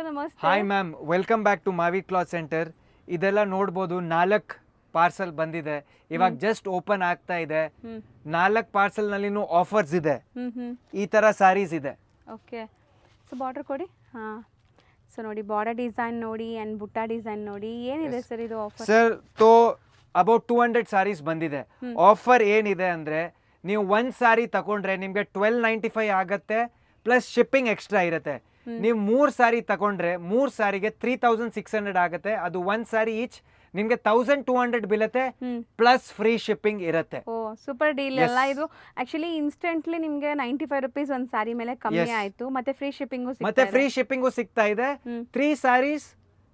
ನಮಸ್ತೆ. Hi ma'am, welcome back to Maavi cloth centre. ಇದೆಲ್ಲ ನೋಡ್ಬೋದು 4 ಪಾರ್ಸಲ್ ಬಂದಿದೆ. ಇವಾಗ ಜಸ್ಟ್ ಓಪನ್ ಆಗ್ತಾ ಇದೆ. 4 ಪಾರ್ಸಲ್ ನಲ್ಲಿನೂ ಆಫರ್ಸ್ ಇದೆ. ಈ ತರ ಸಾರೀಸ್ ಇದೆ. ಓಕೆ, ಸೊ ಬಾರ್ಡರ್ ಕೊಡಿ. ಹಾ, ಸೊ ನೋಡಿ ಬಾರ್ಡರ್ ಡಿಸೈನ್ ನೋಡಿ ಅಂಡ್ ಬುಟ್ಟ ಡಿಸೈನ್ ನೋಡಿ. ಏನಿದೆ ಸರ್ ಇದು ಆಫರ್? ಸರ್ ತೋ ಅಬೌಟ್ 200 ಸಾರೀಸ್ ಬಂದಿದೆ. ಆಫರ್ ಏನಿದೆ ಅಂದ್ರೆ ನೀವು ಒಂದು ಸಾರಿ ತಗೊಂಡ್ರೆ ನಿಮಗೆ 1295 ಆಗತ್ತೆ, ಪ್ಲಸ್ ಶಿಪ್ಪಿಂಗ್ ಎಕ್ಸ್ಟ್ರಾ ಇರುತ್ತೆ. ನೀವು 3 ಸಾರಿ ತಗೊಂಡ್ರೆ 3 ಸಾರಿಗೆ 3600 ಆಗುತ್ತೆ. ಅದು ಒಂದು ಸಾರಿ ಈಚ್ ನಿಮ್ಗೆ 1200 ಬೀಳುತ್ತೆ, ಪ್ಲಸ್ ಫ್ರೀ ಶಿಪ್ಪಿಂಗ್ ಇರುತ್ತೆ. ಓ, ಸೂಪರ್ ಡೀಲ್ ಅಲ್ಲ ಇದು. ಆಕ್ಚುಲಿ ಇನ್ಸ್ಟೆಂಟ್ಲಿ ನಿಮ್ಗೆ 95 rupees ಒಂದು ಸಾರಿ ಮೇಲೆ ಕಮ್ಮಿ ಆಯ್ತು, ಮತ್ತೆ ಫ್ರೀ ಶಿಪ್ಪಿಂಗು ಸಿಗ್ತಾ ಇದೆ. 3 ಸಾರೀಸ್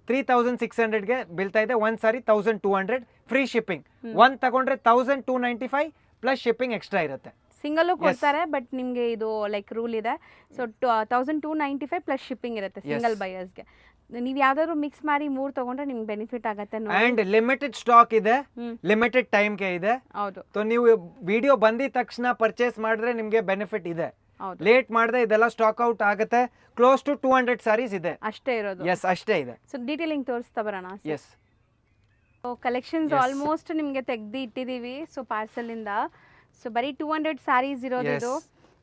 3600 ಗೆ ಬೀಳ್ತಾ ಇದೆ. ಒಂದು ಸಾರಿ 1200 ಫ್ರೀ ಶಿಪ್ಪಿಂಗ್. ಒಂದು ತಗೊಂಡ್ರೆ 1295 ಪ್ಲಸ್ ಶಿಪ್ಪಿಂಗ್ ಎಕ್ಸ್ಟ್ರಾ ಇರುತ್ತೆ. ಸಿಂಗಲ್ಲು ಕೊಡ್ತಾರೆ, ಬಟ್ ನಿಮಗೆ ಇದು ಲೈಕ್ ರೂಲ್ ಇದೆ. ಸೊ 1295 ಪ್ಲಸ್ ಶಿಪ್ಪಿಂಗ್ ಇರುತ್ತೆ ಸಿಂಗಲ್ ಬೈಯರ್ಸ್ಗೆ. ನೀವು ಯಾವ್ದಾದ್ರು ಮಿಕ್ಸ್ ಮಾಡಿ 3 ತಗೊಂಡ್ರೆ ನಿಮ್ಗೆ ಬೆನಿಫಿಟ್ ಆಗುತ್ತೆ. ಅಂಡ್ ಲಿಮಿಟೆಡ್ ಸ್ಟಾಕ್ ಇದೆ, ಲಿಮಿಟೆಡ್ ಟೈಮ್ಗೆ ಇದೆ. ಹೌದು. ಸೊ ನೀವು ವಿಡಿಯೋ ಬಂದಿದ ತಕ್ಷಣ ಪರ್ಚೇಸ್ ಮಾಡಿದ್ರೆ ನಿಮಗೆ ಬೆನಿಫಿಟ್ ಇದೆ. ಲೇಟ್ ಮಾಡಿದ್ರೆ ಇದೆಲ್ಲ ಸ್ಟಾಕ್ ಔಟ್ ಆಗುತ್ತೆ. ಕ್ಲೋಸ್ ಟು 200 ಸಾರೀಸ್ ಇದೆ ಅಷ್ಟೇ ಇರೋದು. ಎಸ್, ಅಷ್ಟೇ ಇದೆ. ಸೊ ಡೀಟೇಲಿಂಗ್ ತೋರಿಸ್ತಾ ಬರೋಣ. ಎಸ್, ಸೊ ಕಲೆಕ್ಷನ್ಸ್ ಆಲ್ಮೋಸ್ಟ್ ನಿಮಗೆ ತೆಗ್ದು ಇಟ್ಟಿದ್ದೀವಿ. ಸೊ ಪಾರ್ಸಲ್ ಇಂದ ಸೊ ಬರೀ 200 ಸಾರೀಸ್ ಇರೋದು ಇದು.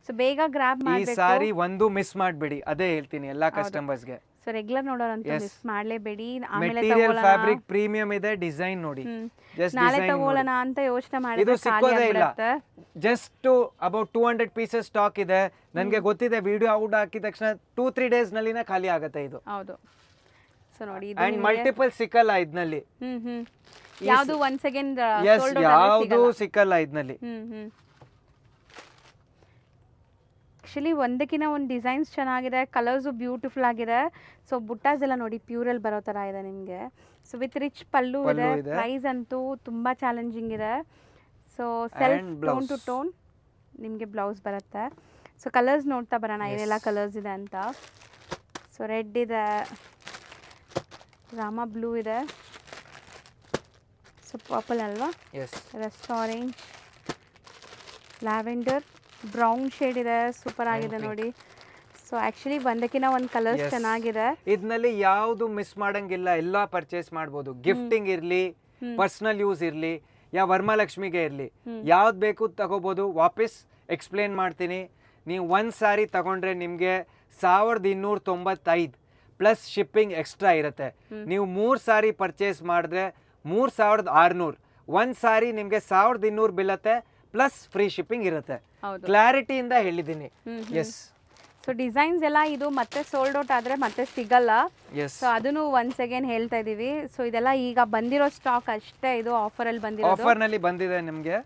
ಸೊ ಬೇಗ ಗ್ರಾಬ್ ಮಾಡಬೇಕು. ಈ ಸಾರಿ ಒಂದು ಮಿಸ್ ಮಾಡಬೇಡಿ, ಅದೇ ಹೇಳ್ತೀನಿ ಎಲ್ಲಾ ಕಸ್ಟಮರ್ಸ್ಗೆ. ಸೊ ರೆಗ್ಯುಲರ್ ನೋಡೋರಂತ ಮಿಸ್ ಮಾಡಲೇಬೇಡಿ. ಆಮೇಲೆ ಮೆಟೀರಿಯಲ್ ಫ್ಯಾಬ್ರಿಕ್ ಪ್ರೀಮಿಯಂ ಇದೆ, ಡಿಸೈನ್ ನೋಡಿ. ನಾಳೆ ತಗೊಳ್ಳೋಣ ಅಂತ ಯೋಚನೆ ಮಾಡಿದ್ರೆ ಇದು ಸಿಕ್ಕೋದೇ ಇಲ್ಲ. ಜಸ್ಟ್ ಅಬೌಟ್ 200 ಪೀಸಸ್ ಸ್ಟಾಕ್ ಇದೆ. ನನಗೆ ಗೊತ್ತಿದೆ, ವಿಡಿಯೋ ಔಟ್ ಹಾಕಿದ ತಕ್ಷಣ 2-3 ಡೇಸ್ ನಲ್ಲಿನೇ ಖಾಲಿ ಆಗುತ್ತೆ ಇದು. ಹೌದು. ಸೊ ನೋಡಿ, ಅಂಡ್ ಮಲ್ಟಿಪಲ್ ಸಿಕ್ಕಲ್ಲ ಇದರಲ್ಲಿ. ಯಾವುದು ಒನ್ ಸೆಕೆಂಡ್ ಯಾವುದು ಸಿಕ್ಕಲ್ಲ ಇದರಲ್ಲಿ. ಆಕ್ಚುಲಿ ಒಂದಕ್ಕಿಂತ ಒಂದು ಡಿಸೈನ್ಸ್ ಚೆನ್ನಾಗಿದೆ, ಕಲರ್ಸು ಬ್ಯೂಟಿಫುಲ್ ಆಗಿದೆ. ಸೊ ಬುಟ್ಟಾಸ್ ಎಲ್ಲ ನೋಡಿ ಪ್ಯೂರಲ್ಲಿ ಬರೋ ಥರ ಇದೆ ನಿಮಗೆ. ಸೊ ವಿತ್ ರಿಚ್ ಪಲ್ಲು ಇದೆ. ಪ್ರೈಸ್ ಅಂತೂ ತುಂಬ ಚಾಲೆಂಜಿಂಗ್ ಇದೆ. So self tone to tone ನಿಮಗೆ ಬ್ಲೌಸ್ ಬರುತ್ತೆ. ಸೊ ಕಲರ್ಸ್ ನೋಡ್ತಾ ಬರೋಣ ಏನೆಲ್ಲ ಕಲರ್ಸ್ ಇದೆ ಅಂತ. ಸೊ ರೆಡ್ ಇದೆ, ರಾಮ ಬ್ಲೂ ಇದೆ, ಸೊ ಪರ್ಪಲ್ ಅಲ್ವಾ, rust orange, lavender, brown shade ಇದೆ. ಸೂಪರ್ ಆಗಿದೆ ನೋಡಿ. ಸೊ ಆಕ್ಚುಲಿ ಒಂದಕ್ಕಿಂತ ಒಂದು ಕಲರ್ಸ್ ಚೆನ್ನಾಗಿದೆ. ಇದರಲ್ಲಿ ಯಾವುದು ಮಿಸ್ ಮಾಡಂಗಿಲ್ಲ, ಎಲ್ಲ ಪರ್ಚೇಸ್ ಮಾಡ್ಬೋದು. ಗಿಫ್ಟಿಂಗ್ ಇರಲಿ, ಪರ್ಸನಲ್ ಯೂಸ್ ಇರಲಿ, ಯಾ ವರಮಹಾಲಕ್ಷ್ಮಿಗೆ ಇರಲಿ, ಯಾವ್ದು ಬೇಕು ತಗೋಬೋದು. ವಾಪಸ್ ಎಕ್ಸ್ಪ್ಲೇನ್ ಮಾಡ್ತೀನಿ. ನೀವು ಒಂದು ಸಾರಿ ತಗೊಂಡ್ರೆ ನಿಮಗೆ 1295 ಪ್ಲಸ್ ಶಿಪ್ಪಿಂಗ್ ಎಕ್ಸ್ಟ್ರಾ ಇರುತ್ತೆ. ನೀವು 3 ಸಾರಿ ಪರ್ಚೇಸ್ ಮಾಡಿದ್ರೆ 3600. ಒಂದು ಸಾರಿ ನಿಮಗೆ 1200 ಬೀಳುತ್ತೆ, ಪ್ಲಸ್ ಫ್ರೀ ಶಿಪ್ಪಿಂಗ್ ಇರುತ್ತೆ. ಕ್ಲಾರಿಟಿಯಿಂದ ಹೇಳಿದ್ದೀನಿ. ಎಸ್. ಸೊ ಡಿಸೈನ್ಸ್ ಎಲ್ಲ ಇದು ಮತ್ತೆ ಸೋಲ್ಡ್ ಔಟ್ ಆದ್ರೆ ಮತ್ತೆ ಸಿಗಲ್ಲ. ಸೊ ಅದನ್ನು ಒನ್ಸ್ ಅಗೇನ್ ಹೇಳ್ತಾ ಇದೀವಿ. ಸೊ ಇದೆಲ್ಲ ಈಗ ಬಂದಿರೋ ಸ್ಟಾಕ್ ಅಷ್ಟೇ, ಇದು ಆಫರ್ ಅಲ್ಲಿ ಬಂದಿರೋದು. ಆಫರ್ ನಲ್ಲಿ ಬಂದಿದೆ, ನಿಮಗೆ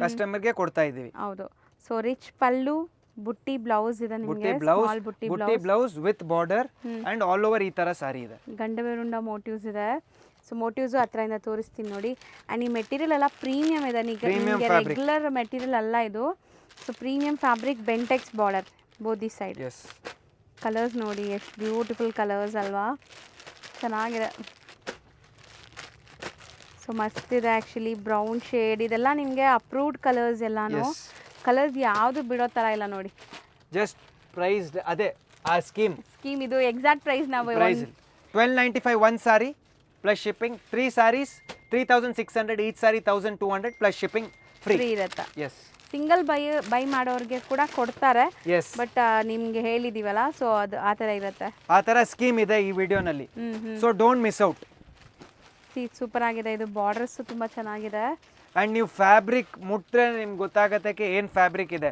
ಕಸ್ಟಮರ್ಗೆ ಕೊಡ್ತಾ ಇದೀವಿ. ಹೌದು. ಸೊ ರಿಚ್ ಪಲ್ಲು, ಬುಟ್ಟಿ ಬ್ಲೌಸ್ ಇದೆ ನಿಮಗೆ. Small butti blouse with border and all over ಈ ತರ ಸಾರಿ ಇದೆ. ಗಂಡಬೇರುಂಡ ಮೋಟಿವ್ಸ್ ಇದೆ. ಸೊ ಮೋಟಿವ್ಸು ಹತ್ರದಿಂದ ತೋರಿಸ್ತೀನಿ ನೋಡಿ. ಆ್ಯಂಡ್ ಈ ಮೆಟೀರಿಯಲ್ ಎಲ್ಲ ಪ್ರೀಮಿಯಂ ಇದೆ. ನಿಮಗೆ ರೆಗ್ಯುಲರ್ ಮೆಟೀರಿಯಲ್ ಅಲ್ಲ ಇದು. So premium fabric, Bentex border both the side. Colours ನೋಡಿ ಎಷ್ಟು ಬ್ಯೂಟಿಫುಲ್ ಕಲರ್ಸ್ ಅಲ್ವಾ, ಚೆನ್ನಾಗಿದೆ. ಸೊ ಮಸ್ತ್ ಇದೆ ಆ್ಯಕ್ಚುಲಿ. ಬ್ರೌನ್ ಶೇಡ್ ಇದೆಲ್ಲ ನಿಮಗೆ ಅಪ್ರೂವ್ಡ್ ಕಲರ್ಸ್ ಎಲ್ಲಾನು. ಕಲರ್ಸ್ ಯಾವುದು ಬಿಡೋ ಥರ ಇಲ್ಲ ನೋಡಿ. ಜಸ್ಟ್ ಪ್ರೈಸ್ ಅದೇ ಆ ಸ್ಕೀಮ್ ಇದು ಎಕ್ಸಾಕ್ಟ್ ಪ್ರೈಸ್ ನಾವು 1295 ಒಂದು sari plus shipping. 3 saris 3600, each sari 1200 plus shipping free ಇರುತ್ತೆ. ಎಸ್. ಸಿಂಗಲ್ ಬೈ ಮಾಡೋರಿಗೆ ಕೂಡ ಕೊಡ್ತಾರೆ, ಬಟ್ ನಿಮ್ಗೆ ಹೇಳಿದೀವಲ್ಲ, ಸೊ ಅದು ಆ ಥರ ಇರುತ್ತೆ. ಆ ಥರ ಸ್ಕೀಮ್ ಇದೆ ಈ ವಿಡಿಯೋನಲ್ಲಿ. So don't miss out. Super ಆಗಿದೆ. ಇದು ಬಾರ್ಡರ್ಸ್ ತುಂಬಾ ಚೆನ್ನಾಗಿದೆ. ಅಂಡ್ ನೀವು ಫ್ಯಾಬ್ರಿಕ್ ಮುಟ್ರೆ ನಿಮ್ಗೆ ಗೊತ್ತಾಗತ್ತೆ ಏನ್ ಫ್ಯಾಬ್ರಿಕ್ ಇದೆ.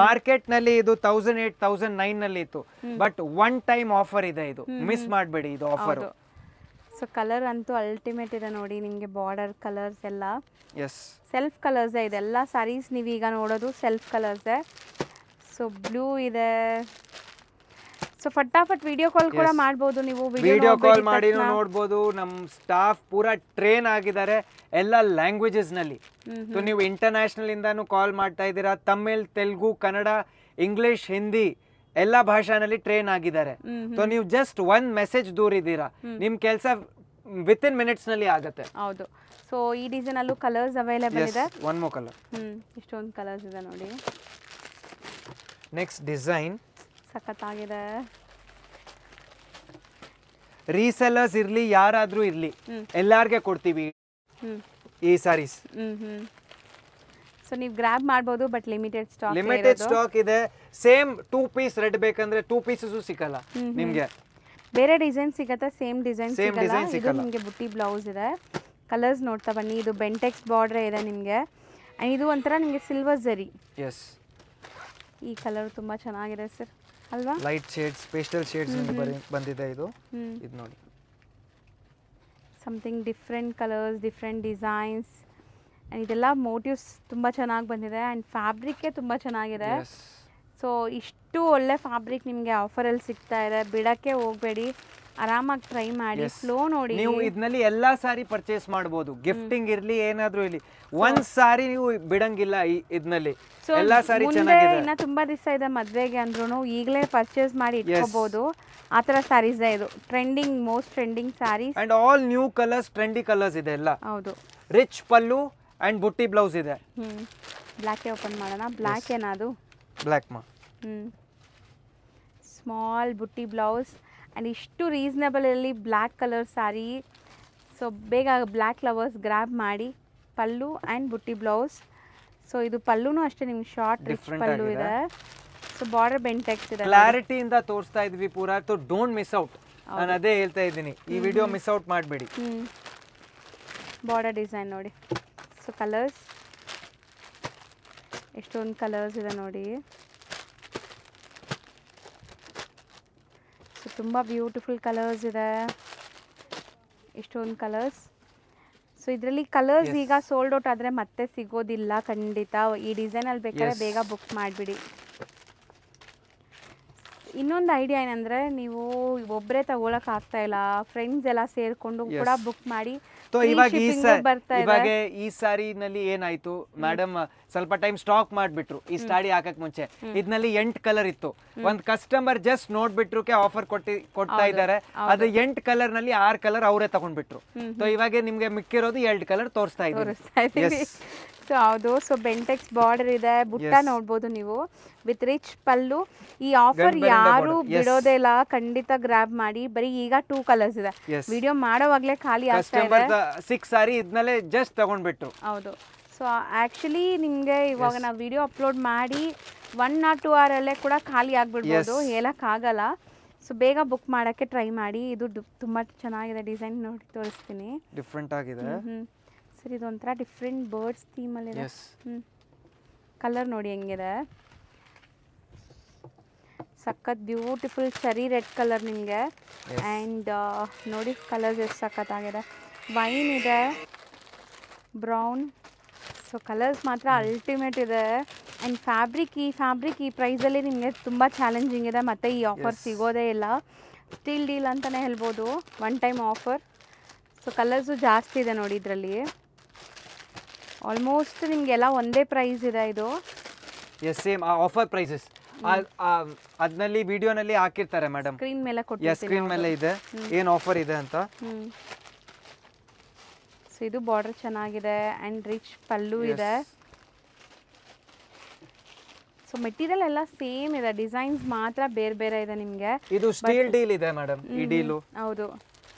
ಮಾರ್ಕೆಟ್ ನಲ್ಲಿ ಇದು 1008, 1009 ನಲ್ಲಿ ಇತ್ತು, ಬಟ್ ಒನ್ ಟೈಮ್ ಆಫರ್ ಇದೆ. ಇದು ಮಿಸ್ ಮಾಡಬೇಡಿ, ಇದು ಆಫರ್. ಸೊ ಕಲರ್ ಅಂತೂ ಅಲ್ಟಿಮೇಟ್ ಇದೆ ನೋಡಿ ನಿಮಗೆ. ಬಾರ್ಡರ್ ಕಲರ್ಸ್ ಎಲ್ಲ ಎಸ್ ಸೆಲ್ಫ್ ಕಲರ್ಸ್ ಇದೆಲ್ಲ ಸಾರೀಸ್. ನೀವೀಗ ನೋಡೋದು ಸೆಲ್ಫ್ ಕಲರ್ಸ್. ಸೊ ಬ್ಲೂ ಇದೆ. ಸೊ ಫಟಾಫಟ್ ವಿಡಿಯೋ ಕಾಲ್ ಕೂಡ ಮಾಡಬಹುದು ನೀವು. ವಿಡಿಯೋ ಕಾಲ್ ಮಾಡಿ ನೋಡಬಹುದು. ನಮ್ಮ ಸ್ಟಾಫ್ ಪೂರಾ ಟ್ರೈನ್ ಆಗಿದ್ದಾರೆ ಎಲ್ಲ ಲ್ಯಾಂಗ್ವೇಜಸ್ ನಲ್ಲಿ. ಸೊ ನೀವು ಇಂಟರ್ನ್ಯಾಷನಲ್ ಇಂದಾನು ಕಾಲ್ ಮಾಡ್ತಾ ಇದ್ದೀರಾ. ತಮಿಳ್, ತೆಲುಗು, ಕನ್ನಡ, ಇಂಗ್ಲಿಷ್, ಹಿಂದಿ ಎಲ್ಲ ಭಾಷಾನಲ್ಲಿ ಟ್ರೈನ್ ಆಗಿದ್ದಾರೆ. ಸೊ ನೀವು ಜಸ್ಟ್ ಒಂದು ಮೆಸೇಜ್ ದೂರ ಇದ್ದೀರಾ, ನಿಮ್ ಕೆಲಸ ವಿತಿನ್ ಮಿನಿಟ್ಸ್ ನಲ್ಲಿ ಆಗುತ್ತೆ. ಹೌದು. ಸೊ ಈ ಡಿಸೈನ್ ಅಲ್ಲೂ ಕಲರ್ಸ್ ಅವೈಲೇಬಲ್ ಇದೆ. One more colour. ಇಷ್ಟೊಂದು ಕಲರ್ಸ್ ಇದೆ ನೋಡಿ. ನೆಕ್ಸ್ಟ್ ಡಿಸೈನ್ ಸಖತ್ತಾಗಿದೆ. ರೀಸೆಲ್ಲರ್ಸ್ ಇರ್ಲಿ ಯಾರಾದ್ರೂ ಇರ್ಲಿ ಎಲ್ಲಾರ್ಗೆ ಕೊಡ್ತೀವಿ ಹ್ಮ್ ಈ ಸಾರೀಸ್. ಸೊ ನೀವು ಗ್ರ್ಯಾಬ್ ಮಾಡ್ಬೋದು, ಬಟ್ ಲಿಮಿಟೆಡ್ ಸ್ಟಾಕ್ ಇದೆ. ಸೇಮ್ 2 ಪೀಸ್ ರೆಡ್ ಬೇಕಂದ್ರೆ 2 ಪೀಸಸ್ ಸಿಕ್ಕಲ್ಲ ನಿಮ್ಗೆ. ಬೇರೆ ಡಿಸೈನ್ ಸಿಗತ್ತಾ? ಸೇಮ್ ಡಿಸೈನ್ Same ಸಿಗಲ್ಲ. design ಇದು ಸಿಗಲ್ಲ. ನಿಮಗೆ ಬುಟ್ಟಿ ಬ್ಲೌಸ್ ಇದೆ. ಕಲರ್ಸ್ ನೋಡ್ತಾ ಬನ್ನಿ. ಇದು ಬೆಂಟೆಕ್ಸ್ ಬಾರ್ಡ್ರೇ ಇದೆ ನಿಮಗೆ. ಆ್ಯಂಡ್ ಇದು ಒಂಥರ ನಿಮಗೆ ಸಿಲ್ವರ್ ಝರಿ. ಎಸ್, ಈ ಕಲರ್ ತುಂಬ ಚೆನ್ನಾಗಿದೆ ಸರ್ ಅಲ್ವಾ? ಲೈಟ್ ಶೇಡ್ಸ್, ಪೇಸ್ಟಲ್ ಶೇಡ್ಸ್ ಬಂದಿದೆ ಇದು. ಇದು ನೋಡಿ, something different colours, different designs. And ಇದೆಲ್ಲ ಮೋಟಿವ್ಸ್ ತುಂಬ ಚೆನ್ನಾಗಿ ಬಂದಿದೆ. ಆ್ಯಂಡ್ ಫ್ಯಾಬ್ರಿಕ್ಕೇ ತುಂಬ ಚೆನ್ನಾಗಿದೆ. ಸೊ ಇಷ್ಟು ಒಳ್ಳೆ ಫ್ಯಾಬ್ರಿಕ್ ನಿಮಗೆ ಆಫರಲ್ಲಿ ಸಿಗ್ತಾ ಇದೆ. ಬಿಡಕ್ಕೆ ಹೋಗಬೇಡಿ, ಆರಾಮಾಗಿ ಟ್ರೈ ಮಾಡಿ. ಫ್ಲೋ ನೋಡಿ, ನೀವು ಇದರಲ್ಲಿ ಎಲ್ಲಾ ಸಾರಿ ಪರ್ಚೇಸ್ ಮಾಡಬಹುದು. ಗಿಫ್ಟಿಂಗ್ ಇರ್ಲಿ ಏನಾದ್ರೂ ಇರ್ಲಿ, ಒಂದ್ ಸಾರಿ ನೀವು ಬಿಡಂಗಿಲ್ಲ ಇದರಲ್ಲಿ. ಎಲ್ಲಾ ಸಾರಿ ಚೆನ್ನಾಗಿದೆ. ಇನ್ನ ತುಂಬಾ ದಿವಸ ಇದೆ ಮದ್ವೆಗೆ ಅಂದ್ರೂ ಈಗಲೇ ಪರ್ಚೇಸ್ ಮಾಡಿ ಇಟ್ಕೋಬಹುದು. ಆ ಥರ ಸ್ಯಾರೀಸ್ ಇದು trending, most trending saris. And all new colours, trendy colours ಇದೆ ಎಲ್ಲ. ಹೌದು. Rich pallu and butti blouse ಇದೆ. ಬ್ಲ್ಯಾಕೇ ಓಪನ್ ಮಾಡೋಣ. ಬ್ಲ್ಯಾಕ್ ಏನದು? ಬ್ಲ್ಯಾಕ್ ಮಾ. ಸ್ಮಾಲ್ ಬುಟ್ಟಿ ಬ್ಲೌಸ್ ಆ್ಯಂಡ್ ಇಷ್ಟು ರೀಸನಬಲಲ್ಲಿ ಬ್ಲ್ಯಾಕ್ ಕಲರ್ ಸ್ಯಾರಿ. ಸೊ ಬೇಗ ಬ್ಲ್ಯಾಕ್ ಲವರ್ಸ್ ಗ್ರ್ಯಾಬ್ ಮಾಡಿ. Pallu and butti blouse. So ಇದು ಪಲ್ಲುನೂ ಅಷ್ಟೇ ನಿಮ್ಗೆ ಶಾರ್ಟ್ ರಿಚ್ ಪಲ್ಲು ಇದೆ. ಸೊ ಬಾರ್ಡರ್ ಬೆಂಟೆಕ್ಸ್ ಇದೆ. ಕ್ಲಾರಿಟಿಯಿಂದ ತೋರಿಸ್ತಾ ಇದ್ವಿ ಪೂರಾ. So don't miss out. ನಾನು ಅದೇ ಹೇಳ್ತಾ ಇದ್ದೀನಿ, ಈ ವಿಡಿಯೋ ಮಿಸ್ ಔಟ್ ಮಾಡಬೇಡಿ. ಬಾರ್ಡರ್ ಡಿಸೈನ್ ನೋಡಿ. ಸೊ ಕಲರ್ಸ್ ಎಷ್ಟೊಂದು ಕಲರ್ಸ್ ಇದೆ ನೋಡಿ. ಸೊ ತುಂಬ ಬ್ಯೂಟಿಫುಲ್ ಕಲರ್ಸ್ ಇದೆ, ಎಷ್ಟೊಂದು ಕಲರ್ಸ್. ಸೊ ಇದರಲ್ಲಿ ಕಲರ್ಸ್ ಈಗ ಸೋಲ್ಡ್ ಔಟ್ ಆದರೆ ಮತ್ತೆ ಸಿಗೋದಿಲ್ಲ ಖಂಡಿತ. ಈ ಡಿಸೈನಲ್ಲಿ ಬೇಕಾದ್ರೆ ಬೇಗ ಬುಕ್ ಮಾಡಿಬಿಡಿ. ಇನ್ನೊಂದು ಐಡಿಯಾ ಏನಂದರೆ, ನೀವು ಒಬ್ಬರೇ ತಗೊಳಕ್ ಆಗ್ತಾ ಇಲ್ಲ, ಫ್ರೆಂಡ್ಸ್ ಎಲ್ಲ ಸೇರಿಕೊಂಡು ಕೂಡ ಬುಕ್ ಮಾಡಿ. ಇವಾಗ ಈ ಸಾರಿನಲ್ಲಿ ಏನಾಯ್ತು ಮೇಡಮ್, ಸ್ವಲ್ಪ ಟೈಮ್ ಸ್ಟಾಕ್ ಮಾಡ್ಬಿಟ್ರು ಈ ಸಾರಿ ಹಾಕಕ್ ಮುಂಚೆ. ಇದ್ನಲ್ಲಿ 8 ಕಲರ್ ಇತ್ತು. ಒಂದ್ ಕಸ್ಟಮರ್ ಜಸ್ಟ್ ನೋಡ್ಬಿಟ್ರು ಆಫರ್ ಕೊಡ್ತಾ ಇದ್ದಾರೆ. ಅದು 8 ಕಲರ್ ನಲ್ಲಿ 6 ಕಲರ್ ಅವರೇ ತಗೊಂಡ್ಬಿಟ್ರು. ಸೊ ಇವಾಗ ನಿಮ್ಗೆ ಮಿಕ್ಕಿರೋದು 2 ಕಲರ್ ತೋರಿಸ್ತಾ ಇದ್ದೀವಿ. ಸೊ ಹೌದು. ಸೊ ಬೆಂಟೆಕ್ಸ್ ಬಾರ್ಡರ್ ಇದೆ, ಬುಟ್ಟ ನೋಡ್ಬೋದು ನೀವು ವಿತ್ ರಿಚ್ ಪಲ್ಲು. ಈ ಆಫರ್ ಯಾರು ಬಿಡೋದೇ ಇಲ್ಲ, ಖಂಡಿತ ಗ್ರಾಬ್ ಮಾಡಿ. ಬರೀ ಈಗ 2 ಕಲರ್ಸ್ ಇದೆ. ವಿಡಿಯೋ ಮಾಡೋವಾಗ್ಲೇ ಖಾಲಿ ಆಗ್ತಾ ಇದೆ. 6 ಸಾರಿ ಇದ್ನಲ್ಲೇ ಜಸ್ಟ್ ತಗೊಂಡ್ಬಿಟ್ರು. ಹೌದು. ಸೊ ಆ್ಯಕ್ಚುಲಿ ನಿಮಗೆ ಇವಾಗ ನಾವು ವಿಡಿಯೋ ಅಪ್ಲೋಡ್ ಮಾಡಿ 1 or 2 ಅವರಲ್ಲೇ ಕೂಡ ಖಾಲಿ ಆಗಿಬಿಡ್ಬೋದು, ಹೇಳೋಕ್ಕಾಗಲ್ಲ. ಸೊ ಬೇಗ ಬುಕ್ ಮಾಡೋಕ್ಕೆ ಟ್ರೈ ಮಾಡಿ. ಇದು ತುಂಬ ಚೆನ್ನಾಗಿದೆ ಡಿಸೈನ್, ನೋಡಿ ತೋರಿಸ್ತೀನಿ. ಡಿಫ್ರೆಂಟ್ ಆಗಿದೆ. ಸರ್ ಇದು ಒಂಥರ ಡಿಫ್ರೆಂಟ್ ಬರ್ಡ್ಸ್ ಥೀಮಲ್ಲಿದೆ. ಕಲರ್ ನೋಡಿ ಹೆಂಗಿದೆ, ಸಖತ್ ಬ್ಯೂಟಿಫುಲ್ ಚೆರಿ ರೆಡ್ ಕಲರ್ ನಿಮಗೆ. ಆ್ಯಂಡ್ ನೋಡಿ ಕಲರ್ಸ್ ಎಷ್ಟು ಸಖತ್ತಾಗಿದೆ. ವೈನ್ ಇದೆ, ಬ್ರೌನ್. ಸೊ ಕಲರ್ಸ್ ಮಾತ್ರ ಅಲ್ಟಿಮೇಟ್ ಇದೆ. ಆ್ಯಂಡ್ ಫ್ಯಾಬ್ರಿಕ್ ಈ ಪ್ರೈಸಲ್ಲಿ ನಿಮಗೆ ತುಂಬ ಚಾಲೆಂಜಿಂಗ್ ಇದೆ. ಮತ್ತು ಈ ಆಫರ್ ಸಿಗೋದೇ ಇಲ್ಲ. ಸ್ಟೀಲ್ ಡೀಲ್ ಅಂತಲೇ ಹೇಳ್ಬೋದು, one time offer. So colours ಜಾಸ್ತಿ ಇದೆ ನೋಡಿ ಇದರಲ್ಲಿ. ಆಲ್ಮೋಸ್ಟ್ ನಿಮಗೆಲ್ಲ ಒಂದೇ ಪ್ರೈಸ್ ಇದೆ ಇದು. ಸೇಮ್ ಆಫರ್ ಪ್ರೈಸಸ್ ಅದರಲ್ಲಿ ವಿಡಿಯೋನಲ್ಲಿ ಹಾಕಿರ್ತಾರೆ ಮೇಡಮ್. ಸ್ಕ್ರೀನ್ ಮೇಲೆ ಕೊಟ್ಟಿರ್ತೀನಿ. ಸ್ಕ್ರೀನ್ ಮೇಲೆ ಇದೆ ಏನು ಆಫರ್ ಇದೆ ಅಂತ. ಸೊ ಇದು ಬಾರ್ಡರ್ ಚೆನ್ನಾಗಿದೆ ಆ್ಯಂಡ್ ರಿಚ್ ಪಲ್ಲು ಇದೆ. ಸೊ ಮೆಟೀರಿಯಲ್ ಎಲ್ಲ ಸೇಮ್ ಇದೆ, ಡಿಸೈನ್ಸ್ ಮಾತ್ರ ಬೇರೆ ಬೇರೆ ಇದೆ ನಿಮಗೆ. ಇದು ಸ್ಟೀಲ್ ಡೀಲ್ ಇದೆ ಮೇಡಮ್, ಈ ಡೀಲು. ಹೌದು.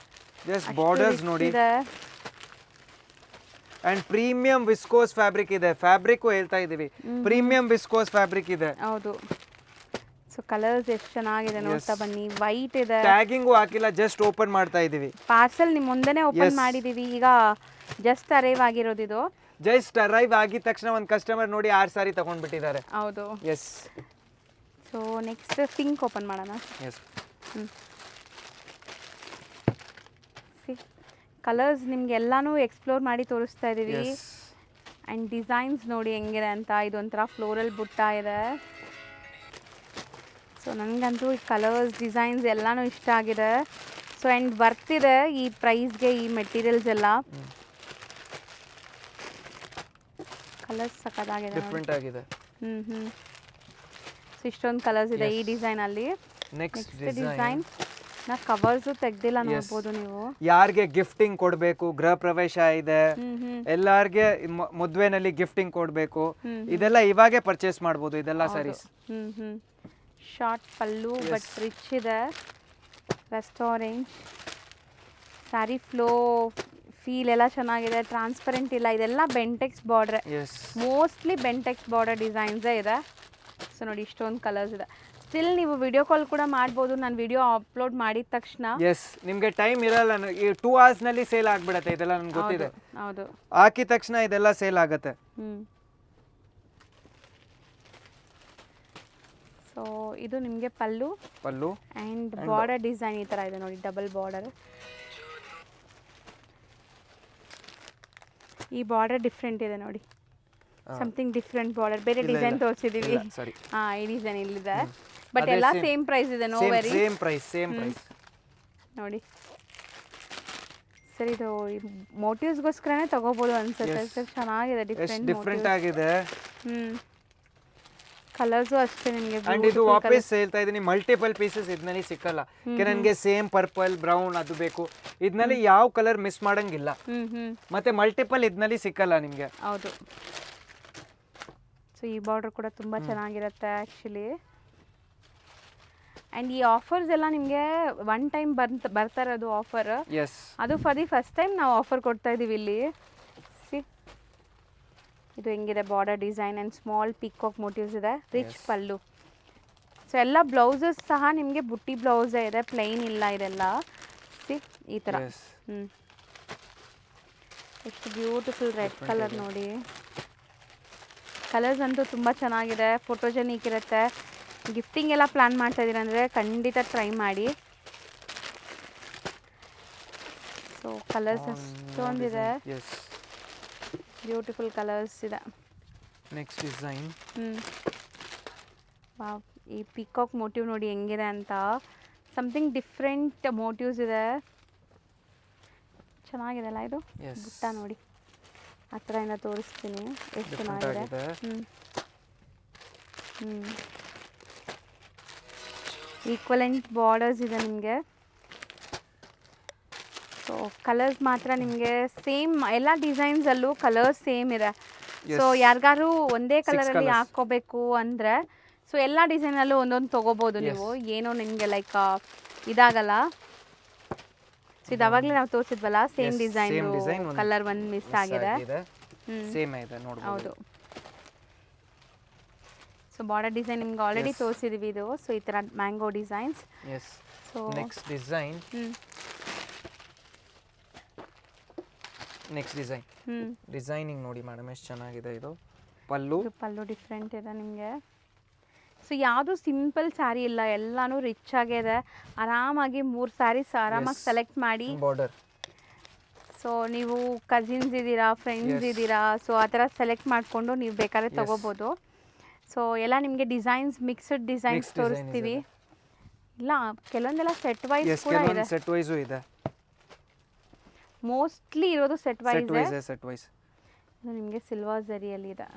ಜಸ್ಟ್ ಬಾರ್ಡರ್ಸ್ ನೋಡಿ. ಅಂಡ್ ಪ್ರೀಮಿಯಂ ವಿಸ್ಕೋಸ್ ಫ್ಯಾಬ್ರಿಕ್ ಇದೆ. ಫ್ಯಾಬ್ರಿಕ್ ಹೇಳ್ತಾ ಇದೀವಿ, ಪ್ರೀಮಿಯಂ ವಿಸ್ಕೋಸ್ ಫ್ಯಾಬ್ರಿಕ್ ಇದೆ. ಹೌದು. ಸೊ ಕಲರ್ಸ್ ಎಷ್ಟು ಚೆನ್ನಾಗಿದೆ ನೋಡ್ತಾ ಬನ್ನಿ. ವೈಟ್ ಇದೆ, ಟ್ಯಾಗಿಂಗು ಹಾಕಿಲ್ಲ, ಜಸ್ಟ್ ಓಪನ್ ಮಾಡ್ತಾ ಇದೀವಿ. ಪಾರ್ಸಲ್ ನಿಮ್ಮ ಮುಂದೆನೇ ಓಪನ್ ಮಾಡಿದೀವಿ. ಈಗ ಜಸ್ಟ್ ಅರೈವ್ ಆಗಿರೋದು ಇದು. ಜಸ್ಟ್ ಅರೈವ್ ಆಗಿದ ತಕ್ಷಣ ಒಂದು ಕಸ್ಟಮರ್ ನೋಡಿ 6 ಸಾರಿ ತಗೊಂಡ್ಬಿಟ್ಟಿದ್ದಾರೆ. ಹೌದು. Yes. So next pink open ಮಾಡೋಣ. ಎಸ್. ಕಲರ್ಸ್ ನಿಮ್ಗೆ ಎಲ್ಲಾನು ಎಕ್ಸ್ಪ್ಲೋರ್ ಮಾಡಿ ತೋರಿಸ್ತಾ ಇದೀವಿ. ಆ್ಯಂಡ್ ಡಿಸೈನ್ಸ್ ನೋಡಿ ಹೆಂಗಿದೆ ಅಂತ. ಇದೊಂಥರ ಫ್ಲೋರಲ್ ಬುಟ್ಟ ಇದೆ. ಸೊ ನನಗಂತೂ ಈ ಕಲರ್ಸ್, ಡಿಸೈನ್ಸ್ ಎಲ್ಲನೂ ಇಷ್ಟ ಆಗಿದೆ. ಸೊ ಆ್ಯಂಡ್ ವರ್ತ್ ಇದೆ ಈ ಪ್ರೈಸ್ಗೆ ಈ ಮೆಟೀರಿಯಲ್ಸ್ ಎಲ್ಲ. ಕಲರ್ಸ್ ಸಖತ್ತಾಗಿದೆ, ಡಿಫರೆಂಟ್ ಆಗಿದೆ. ಸೊ ಇಷ್ಟೊಂದು ಕಲರ್ಸ್ ಇದೆ ಈ ಡಿಸೈನಲ್ಲಿ. ನೆಕ್ಸ್ಟ್ ಡಿಸೈನ್ ನಾ ಕವರ್ಸು ತೆಗ್ದಿಲ್ಲ, ನೋಡ್ಬೋದು ನೀವು. ಯಾರಿಗೆ ಗಿಫ್ಟಿಂಗ್ ಕೊಡಬೇಕು, ಗೃಹ ಪ್ರವೇಶ ಇದೆ, ಎಲ್ಲಾರ್ಗೆ ಮದುವೆನಲ್ಲಿ ಗಿಫ್ಟಿಂಗ್ ಕೊಡಬೇಕು, ಇದೆಲ್ಲ ಇವಾಗೆ ಪರ್ಚೇಸ್ ಮಾಡ್ಬೋದು ಇದೆಲ್ಲ saris. Short pallu but rich ಇದೆ. Rest orange sari flow feel ಎಲ್ಲ ಚೆನ್ನಾಗಿದೆ, ಟ್ರಾನ್ಸ್ಪರೆಂಟ್ ಇಲ್ಲ, ಇದೆಲ್ಲ ಬೆಂಟೆಕ್ಸ್ ಬಾರ್ಡ್ರೆ, ಎಸ್ ಮೋಸ್ಟ್ಲಿ ಬೆಂಟೆಕ್ಸ್ ಬಾರ್ಡರ್ ಡಿಸೈನ್ಸೇ ಇದೆ. ಸೊ ನೋಡಿ ಇಷ್ಟೊಂದು ಕಲರ್ಸ್ ಇದೆ. ಸ್ಟಿಲ್ ನೀವು ವಿಡಿಯೋ ಕಾಲ್ ಕೂಡ ಮಾಡ್ಬೋದು, ನಾನು ವಿಡಿಯೋ ಅಪ್ಲೋಡ್ ಮಾಡಿದ ತಕ್ಷಣ. ಎಸ್ ನಿಮಗೆ ಟೈಮ್ ಇರಲ್ಲ, ಈ 2 hours ನಲ್ಲಿ ಸೇಲ್ ಆಗ್ಬಿಡತ್ತೆ ಇದೆಲ್ಲ, ನನ್ಗೆ ಗೊತ್ತಿದೆ. ಹೌದು ಹಾಕಿದ ತಕ್ಷಣ ಇದೆಲ್ಲ ಸೇಲ್ ಆಗುತ್ತೆ. ಸೊ ಇದು ನಿಮಗೆ ಪಲ್ಲು ಆ್ಯಂಡ್ ಬಾರ್ಡರ್ ಡಿಸೈನ್ ಈ ಥರ ಇದೆ ನೋಡಿ, ಡಬಲ್ ಬಾರ್ಡರ್. ಈ ಬಾರ್ಡರ್ ಡಿಫ್ರೆಂಟ್ ಇದೆ ನೋಡಿ, ಸಮಥಿಂಗ್ ಡಿಫ್ರೆಂಟ್ ಬಾರ್ಡರ್, ಬೇರೆ ಡಿಸೈನ್ ತೋರಿಸಿದೀವಿ. ಈ ಡಿಸೈನ್ ಇಲ್ಲಿದೆ, ಬಟ್ ಎಲ್ಲ ಸೇಮ್ ಪ್ರೈಸ್ ಇದೆ, ನೋ ವೆರಿ ಸೇಮ್ ಪ್ರೈಸ್ ನೋಡಿ ಸರ್. ಇದು ಮೋಟಿವ್ಸ್ಗೋಸ್ಕರನೇ ತಗೋಬೋದು ಅನ್ಸುತ್ತೆ ಸರ್, ಚೆನ್ನಾಗಿದೆ, ಡಿಫ್ರೆಂಟ್ ಆಗಿದೆ. ಕಲರ್ಸು ಅಷ್ಟೇ ನಿಮಗೆ. ಅಂಡ್ ಇದು ವಾಪಸ್ ಹೇಳ್ತಾ ಇದೀನಿ, ಮಲ್ಟಿಪಲ್ ಪೀಸಸ್ ಇದರಲ್ಲಿ ಸಿಕ್ಕಲ್ಲ. ನನಗೆ ಸೇಮ್ ಪರ್ಪಲ್ ಬ್ರೌನ್ ಅದು ಬೇಕು, ಇದರಲ್ಲಿ ಯಾವ ಕಲರ್ ಮಿಸ್ ಮಾಡಂಗಿಲ್ಲ, ಮತ್ತೆ ಮಲ್ಟಿಪಲ್ ಇದರಲ್ಲಿ ಸಿಕ್ಕಲ್ಲ ನಿಮಗೆ. ಹೌದು. ಸೊ ಈ ಬಾರ್ಡರ್ ಕೂಡ ತುಂಬ ಚೆನ್ನಾಗಿರುತ್ತೆ ಆ್ಯಕ್ಚುಲಿ. ಆ್ಯಂಡ್ ಈ ಆಫರ್ಸ್ ಎಲ್ಲ ನಿಮಗೆ ಒನ್ ಟೈಮ್ ಬರ್ತಾ ಇರೋದು ಆಫರ್, ಅದು ಫಾರ್ ದಿ ಫಸ್ಟ್ ಟೈಮ್ ನಾವು ಆಫರ್ ಕೊಡ್ತಾ ಇದ್ದೀವಿ ಇಲ್ಲಿ. ಸಿ ಇದು ಹೆಂಗಿದೆ border design and small peacock motives ಇದೆ, ರಿಚ್ ಪಲ್ಲು. ಸೊ ಎಲ್ಲ ಬ್ಲೌಸಸ್ ಸಹ ನಿಮಗೆ ಬುಟ್ಟಿ ಬ್ಲೌಸೇ ಇದೆ, ಪ್ಲೈನ್ ಇಲ್ಲ ಇದೆಲ್ಲ. ಸಿ ಈ ಥರ ಎಷ್ಟು ಬ್ಯೂಟಿಫುಲ್ ರೆಡ್ ಕಲರ್ ನೋಡಿ. ಕಲರ್ಸ್ ಅಂತೂ ತುಂಬ ಚೆನ್ನಾಗಿದೆ, ಫೋಟೋಜೆನಿಕ್ ಇರುತ್ತೆ. ಗಿಫ್ಟಿಂಗ್ ಎಲ್ಲ ಪ್ಲ್ಯಾನ್ ಮಾಡ್ತಾ ಇದ್ದೀರ ಅಂದರೆ ಖಂಡಿತ ಟ್ರೈ ಮಾಡಿ. ಸೊ ಕಲರ್ಸ್ ಅಷ್ಟೊಂದಿದೆ, ಬ್ಯೂಟಿಫುಲ್ ಕಲರ್ಸ್ ಇದೆ. ನೆಕ್ಸ್ಟ್ ಡಿಸೈನ್ ಈ ಪಿಕಾಕ್ ಮೋಟಿವ್ ನೋಡಿ ಹೆಂಗಿದೆ ಅಂತ, ಸಮಥಿಂಗ್ ಡಿಫ್ರೆಂಟ್ ಮೋಟಿವ್ಸ್ ಇದೆ, ಚೆನ್ನಾಗಿದೆ ಅಲ್ಲ ಇದು. ಬುಟ್ಟ ನೋಡಿ ಹತ್ರ ಇಂದ ತೋರಿಸ್ತೀನಿ ಎಷ್ಟು ಚೆನ್ನಾಗಿದೆ. ಈಕ್ವಲೆಂಟ್ ಬಾರ್ಡರ್ಸ್ ಇದೆ ನಿಮಗೆ. ಸೊ ಕಲರ್ಸ್ ಮಾತ್ರ ನಿಮಗೆ ಸೇಮ್, ಎಲ್ಲ ಡಿಸೈನ್ಸಲ್ಲೂ ಕಲರ್ಸ್ ಸೇಮ್ ಇದೆ. ಸೊ ಯಾರಿಗಾರು ಒಂದೇ ಕಲರಲ್ಲಿ ಹಾಕ್ಕೋಬೇಕು ಅಂದರೆ ಸೊ ಎಲ್ಲ ಡಿಸೈನಲ್ಲೂ ಒಂದೊಂದು ತೊಗೋಬೋದು ನೀವು, ಏನೋ ನಿಮಗೆ ಲೈಕ್ ಇದಾಗಲ್ಲ. ಸೊ ಇದು ಅವಾಗಲೇ ನಾವು ತೋರಿಸಿದ್ವಲ್ಲ, ಸೇಮ್ ಡಿಸೈನ್, ಕಲರ್ ಒಂದು ಮಿಸ್ ಆಗಿದೆ. ಹೌದು. ಸೊ ಬಾರ್ಡರ್ ಡಿಸೈನ್ ನಿಮ್ಗೆ ಆಲ್ರೆಡಿ ತೋರಿಸಿದ್ವಿ ಇದು. ಸೊ ಈ ಥರ mango designs. So next design designing ನೋಡಿ ಮೇಡಮ್ ಎಷ್ಟು ಚೆನ್ನಾಗಿದೆ. ಇದು ಪಲ್ಲು ಡಿಫ್ರೆಂಟ್ ಇದೆ ನಿಮಗೆ. ಸೊ ಯಾವುದು ಸಿಂಪಲ್ ಸ್ಯಾರಿ ಇಲ್ಲ, ಎಲ್ಲಾನು ರಿಚ್ ಆಗಿದೆ. ಆರಾಮಾಗಿ 3 ಸ್ಯಾರೀಸ್ ಆರಾಮಾಗಿ ಸೆಲೆಕ್ಟ್ ಮಾಡಿ. ಬಾರ್ಡರ್ ಸೊ ನೀವು ಕಸಿನ್ಸ್ ಇದ್ದೀರಾ, ಫ್ರೆಂಡ್ಸ್ ಇದ್ದೀರಾ, ಸೊ ಆ ಥರ ಸೆಲೆಕ್ಟ್ ಮಾಡಿಕೊಂಡು ನೀವು ಬೇಕಾದ್ರೆ ತೊಗೋಬೋದು. ಸೊ ಎಲ್ಲ ನಿಮಗೆ ಡಿಸೈನ್ಸ್, ಮಿಕ್ಸ್ಡ್ ಡಿಸೈನ್ಸ್ ತೋರಿಸ್ತೀವಿ. ಇಲ್ಲ ಕೆಲವೊಂದೆಲ್ಲ ಸೆಟ್ ವೈಸ್ ಕೂಡ ಇದೆ, ಸೆಟ್ ವೈಸು ಇದೆ, ಮೋಸ್ಟ್ಲಿ ಇರೋದು ಸೆಟ್ ವೈಸ್. ಇದು ನಿಮಗೆ ಸಿಲ್ವರ್ ಜರಿಯಲ್ಲಿ ಇದೆ.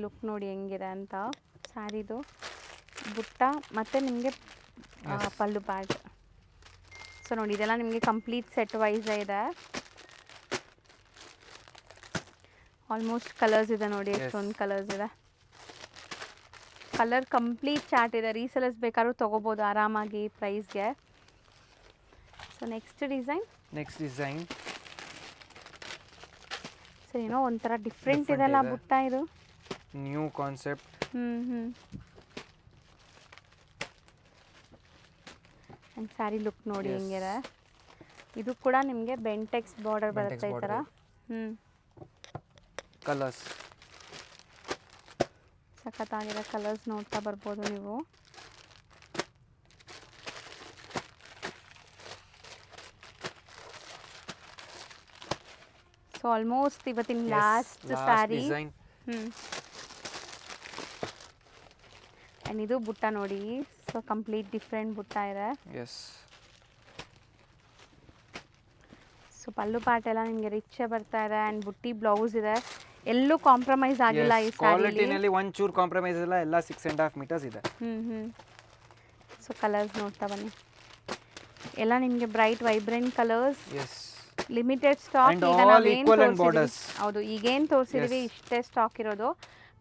ಲುಕ್ ನೋಡಿ ಹೆಂಗಿದೆ ಅಂತ ಸ್ಯಾರಿದು. ಬುಟ್ಟ ಮತ್ತು ನಿಮಗೆ ಪಲ್ಲು ಪ್ಯಾಡ್. ಸೊ ನೋಡಿ ಇದೆಲ್ಲ ನಿಮಗೆ ಕಂಪ್ಲೀಟ್ ಸೆಟ್ ವೈಸ್ ಇದೆ. ಆಲ್ಮೋಸ್ಟ್ ಕಲರ್ಸ್ ಇದೆ ನೋಡಿ, ಎಷ್ಟೊಂದು ಕಲರ್ಸ್ ಇದೆ. ಕಲರ್ ಕಂಪ್ಲೀಟ್ ಚಾರ್ಟ್ ಇದೆ, ರೀಸೆಲರ್ಸ್ ಬೇಕಾದ್ರೂ ತೊಗೋಬೋದು ಆರಾಮಾಗಿ ಪ್ರೈಸ್ಗೆ. ಸೊ ನೆಕ್ಸ್ಟ್ ಡಿಸೈನ್ ಸೊ ಏನೋ ಒಂಥರ ಡಿಫ್ರೆಂಟ್ ಇದೆಲ್ಲ ಬುಟ್ಟ, ಇದು new concept. And sari look ನೋಡಿ ಹೆಂಗಿದೆ. ಇದು ಕೂಡ ನಿಮಗೆ ಬೆಂಟೆಕ್ಸ್ ಬಾರ್ಡರ್ ಬರುತ್ತೆ ಈ ಥರ. ಕಲರ್ಸ್ ಸಖತ್ತಾಗಿದೆ, ಕಲರ್ಸ್ ನೋಡ್ತಾ ಬರ್ಬೋದು ನೀವು. ಸೊ ಆಲ್ಮೋಸ್ಟ್ ಇವತ್ತಿನ ಲಾಸ್ಟ್ ಸ್ಯಾರಿ. ಆ್ಯಂಡ್ ಇದು ಬುಟ್ಟ ನೋಡಿ, ಸೊ ಕಂಪ್ಲೀಟ್ ಡಿಫ್ರೆಂಟ್ ಬುಟ್ಟ ಇದೆ. ಸೊ ಪಲ್ಲು ಪಾಟ್ ಎಲ್ಲ ನಿಮಗೆ ರಿಚ್ ಬರ್ತಾ ಇದೆ. ಆ್ಯಂಡ್ ಬುಟ್ಟಿ ಬ್ಲೌಸ್ ಇದೆ, ಎಲ್ಲೂ ಕಾಂಪ್ರಮೈಸ್ ಆಗಿಲ್ಲ ಈ ಕ್ವಾಲಿಟಿನಲ್ಲಿ, ಒಂಚೂರು ಕಾಂಪ್ರಮೈಸ್ ಇಲ್ಲ, ಎಲ್ಲ 6.5 ಮೀಟರ್ಸ್ ಇದೆ. ಸೊ ಕಲರ್ಸ್ ನೋಡ್ತಾ ಬನ್ನಿ, ಎಲ್ಲ ನಿಮಗೆ bright vibrant colours. Limited stock. ಈಗ ನಾವೇನು ತೋರಿಸಿದ್ವಿ, ಹೌದು ಈಗೇನು ತೋರಿಸಿದ್ವಿ ಇಷ್ಟೇ ಸ್ಟಾಕ್ ಇರೋದು.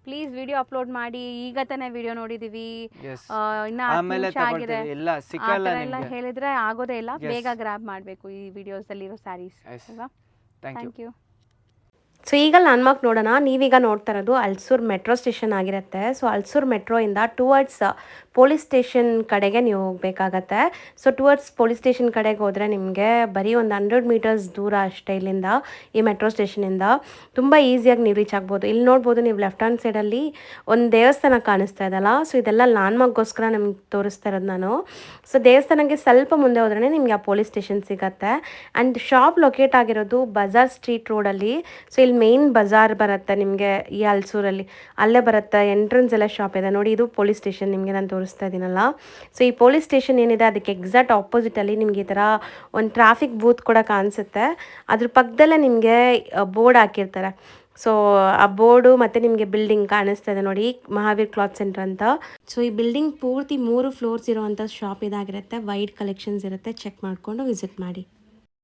ಪ್ಲೀಸ್ ವಿಡಿಯೋ ಅಪ್ಲೋಡ್ ಮಾಡಿ, ಈಗ ತಾನೇ ವಿಡಿಯೋ ನೋಡಿದೀವಿ, Yes. ಇನ್ನ ಆಮೇಲೆ ನಿಮಿಷ ಆಗಿದೆ ತಗೊಳ್ತೀವಿ ಎಲ್ಲ ಆ ಸಿಕ್ಕಲ್ಲ ಥರ ಎಲ್ಲ ನಿಮ್ಗೆ. ಹೇಳಿದ್ರೆ ಆಗೋದೇ ಇಲ್ಲ. Yes. ಬೇಗ ಗ್ರಾಬ್ ಮಾಡಬೇಕು ಈ ವಿಡಿಯೋಸಲ್ಲಿರೋ ಸ್ಯಾರೀಸ್ Yes. ಅಲ್ವಾ. Thank you. Thank you. So ಈಗ ಲ್ಯಾಂಡ್ಮಾರ್ಕ್ ನೋಡೋಣ. ನೀವೀಗ ನೋಡ್ತಾ ಇರೋದು ಅಲ್ಸೂರ್ ಮೆಟ್ರೋ ಸ್ಟೇಷನ್ ಆಗಿರುತ್ತೆ. ಸೊ ಅಲ್ಸೂರ್ ಮೆಟ್ರೋಯಿಂದ ಟುವರ್ಡ್ಸ್ ಪೊಲೀಸ್ ಸ್ಟೇಷನ್ ಕಡೆಗೆ ನೀವು ಹೋಗಬೇಕಾಗತ್ತೆ. ಸೊ ಟುವರ್ಡ್ಸ್ ಪೊಲೀಸ್ ಸ್ಟೇಷನ್ ಕಡೆಗೆ ಹೋದರೆ ನಿಮಗೆ ಬರೀ ಒಂದು 100 ಮೀಟರ್ಸ್ ದೂರ ಅಷ್ಟೇ ಇಲ್ಲಿಂದ, ಈ ಮೆಟ್ರೋ ಸ್ಟೇಷನಿಂದ. ತುಂಬ ಈಸಿಯಾಗಿ ನೀವು ರೀಚ್ ಆಗ್ಬೋದು. ಇಲ್ಲಿ ನೋಡ್ಬೋದು ನೀವು ಲೆಫ್ಟ್ ಹ್ಯಾಂಡ್ ಸೈಡಲ್ಲಿ ಒಂದು ದೇವಸ್ಥಾನ ಕಾಣಿಸ್ತಾ ಇದೆಯಲ್ಲ, ಸೊ ಇದೆಲ್ಲ ಲ್ಯಾಂಡ್ಮಾರ್ಕ್ಗೋಸ್ಕರ ನಿಮ್ಗೆ ತೋರಿಸ್ತಾ ಇರೋದು ನಾನು. ಸೊ ದೇವಸ್ಥಾನಕ್ಕೆ ಸ್ವಲ್ಪ ಮುಂದೆ ಹೋದ್ರೇ ನಿಮಗೆ ಆ ಪೊಲೀಸ್ ಸ್ಟೇಷನ್ ಸಿಗತ್ತೆ. ಆ್ಯಂಡ್ ಶಾಪ್ ಲೊಕೇಟ್ ಆಗಿರೋದು ಬಜಾರ್ ಸ್ಟ್ರೀಟ್ ರೋಡಲ್ಲಿ. ಸೊ ಇಲ್ಲಿ ಮೇನ್ ಬಜಾರ್ ಬರುತ್ತೆ ನಿಮಗೆ ಈ ಅಲ್ಸೂರಲ್ಲಿ, ಅಲ್ಲೇ ಬರುತ್ತೆ. ಎಂಟ್ರೆನ್ಸ್ ಎಲ್ಲ ಶಾಪ್ ಇದೆ ನೋಡಿ. ಇದು ಪೊಲೀಸ್ ಸ್ಟೇಷನ್ ನಿಮಗೆ ನಾನು ತೋರಿಸ್ತಾ ಇದ್ದೀನಲ್ಲ. ಸೊ ಈ ಪೊಲೀಸ್ ಸ್ಟೇಷನ್ ಏನಿದೆ ಅದಕ್ಕೆ ಎಕ್ಸಾಕ್ಟ್ ಆಪೋಸಿಟಲ್ಲಿ ನಿಮಗೆ ಈ ಥರ ಒಂದು ಟ್ರಾಫಿಕ್ ಬೂತ್ ಕೂಡ ಕಾಣಿಸುತ್ತೆ. ಅದ್ರ ಪಕ್ಕದಲ್ಲೇ ನಿಮಗೆ ಬೋರ್ಡ್ ಹಾಕಿರ್ತಾರೆ. ಸೊ ಆ ಬೋರ್ಡು ಮತ್ತು ನಿಮಗೆ ಬಿಲ್ಡಿಂಗ್ ಕಾಣಿಸ್ತಾ ಇದೆ ನೋಡಿ, ಮಹಾವೀರ್ ಕ್ಲಾತ್ ಸೆಂಟರ್ ಅಂತ. ಸೊ ಈ ಬಿಲ್ಡಿಂಗ್ ಪೂರ್ತಿ 3 ಫ್ಲೋರ್ಸ್ ಇರೋವಂಥ ಶಾಪ್ ಇದಾಗಿರುತ್ತೆ. ವೈಡ್ ಕಲೆಕ್ಷನ್ಸ್ ಇರುತ್ತೆ, ಚೆಕ್ ಮಾಡಿಕೊಂಡು ವಿಸಿಟ್ ಮಾಡಿ.